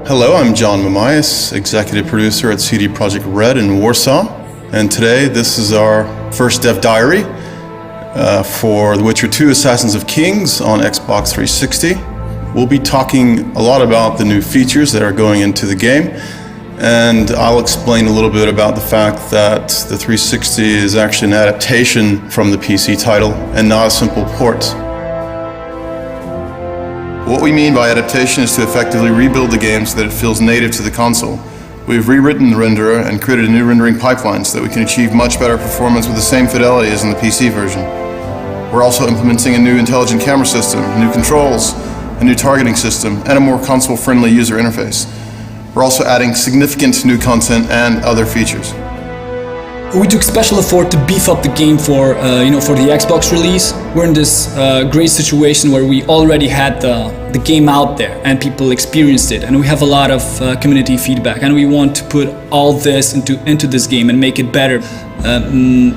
Hello, I'm John Mamias, executive producer at CD Projekt Red in Warsaw, and today this is our first dev diary for The Witcher 2 Assassins of Kings on Xbox 360. We'll be talking a lot about the new features that are going into the game, and I'll explain a little bit about the fact that the 360 is actually an adaptation from the PC title and not a simple port. What we mean by adaptation is to effectively rebuild the game so that it feels native to the console. We've rewritten the renderer and created a new rendering pipeline so that we can achieve much better performance with the same fidelity as in the PC version. We're also implementing a new intelligent camera system, new controls, a new targeting system, and a more console-friendly user interface. We're also adding significant new content and other features. We took special effort to beef up the game for the Xbox release. We're in this great situation where we already had the game out there and people experienced it, and we have a lot of community feedback, and we want to put all this into this game and make it better.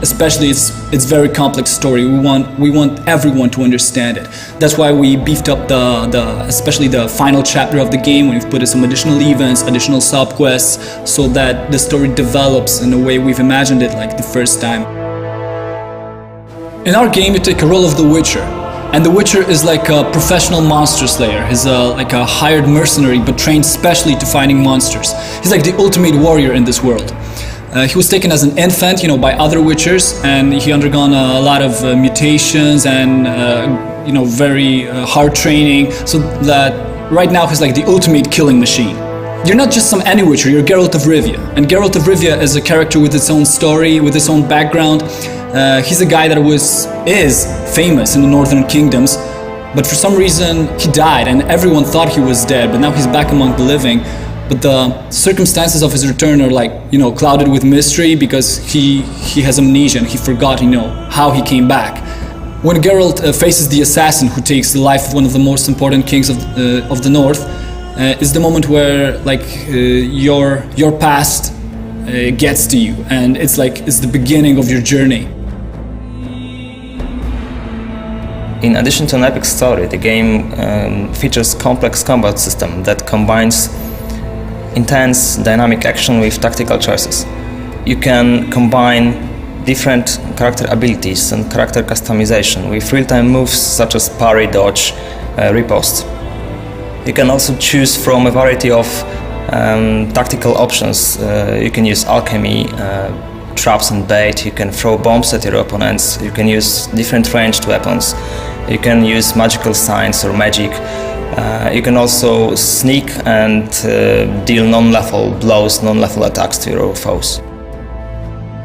Especially it's very complex story. We want everyone to understand it. That's why we beefed up especially the final chapter of the game. We've put some additional events, additional sub-quests, so that the story develops in the way we've imagined it like the first time. In our game, you take a role of the Witcher, and the Witcher is like a professional monster slayer. He's like a hired mercenary, but trained specially to fighting monsters. He's like the ultimate warrior in this world. He was taken as an infant, by other Witchers, and he undergone a lot of mutations and very hard training, so that right now he's like the ultimate killing machine. You're not just some any Witcher, you're Geralt of Rivia, and Geralt of Rivia is a character with its own story, with its own background. He's a guy that is famous in the Northern Kingdoms, but for some reason he died, and everyone thought he was dead, but now he's back among the living. But the circumstances of his return are clouded with mystery, because he has amnesia and he forgot how he came back. When Geralt faces the assassin who takes the life of one of the most important kings of the North, is the moment where your past gets to you, and it's the beginning of your journey. In addition to an epic story, the game features complex combat system that combines intense dynamic action with tactical choices. You can combine different character abilities and character customization with real-time moves such as parry, dodge, riposte. You can also choose from a variety of tactical options. You can use alchemy, traps and bait, you can throw bombs at your opponents, you can use different ranged weapons, you can use magical signs or magic. You can also sneak and deal non-lethal blows, non-lethal attacks to your foes.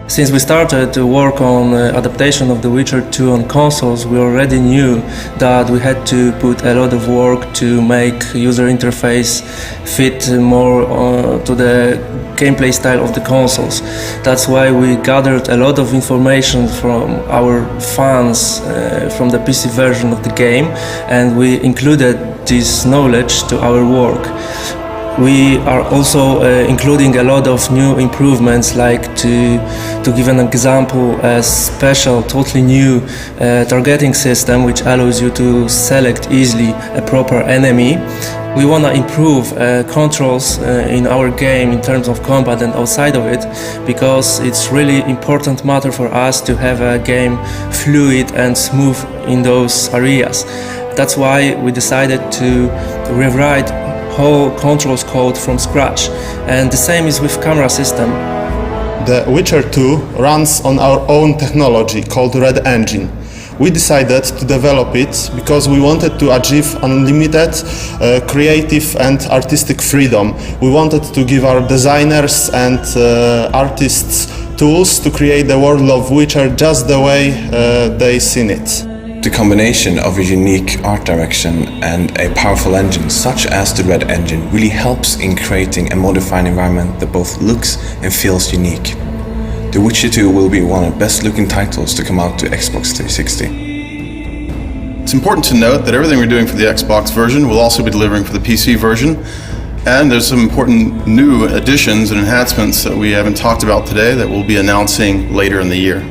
Since we started to work on adaptation of The Witcher 2 on consoles, we already knew that we had to put a lot of work to make user interface fit more to the gameplay style of the consoles. That's why we gathered a lot of information from our fans from the PC version of the game, and we included this knowledge to our work. We are also including a lot of new improvements, like to give an example, a special, totally new targeting system which allows you to select easily a proper enemy. We want to improve controls in our game in terms of combat and outside of it, because it's really important matter for us to have a game fluid and smooth in those areas. That's why we decided to rewrite whole controls code from scratch, and the same is with camera system. The Witcher 2 runs on our own technology called Red Engine. We decided to develop it because we wanted to achieve unlimited creative and artistic freedom. We wanted to give our designers and artists tools to create the world of Witcher just the way they seen it. The combination of a unique art direction and a powerful engine such as the Red Engine really helps in creating a modified environment that both looks and feels unique. The Witcher 2 will be one of the best looking titles to come out to Xbox 360. It's important to note that everything we're doing for the Xbox version will also be delivering for the PC version, and there's some important new additions and enhancements that we haven't talked about today that we'll be announcing later in the year.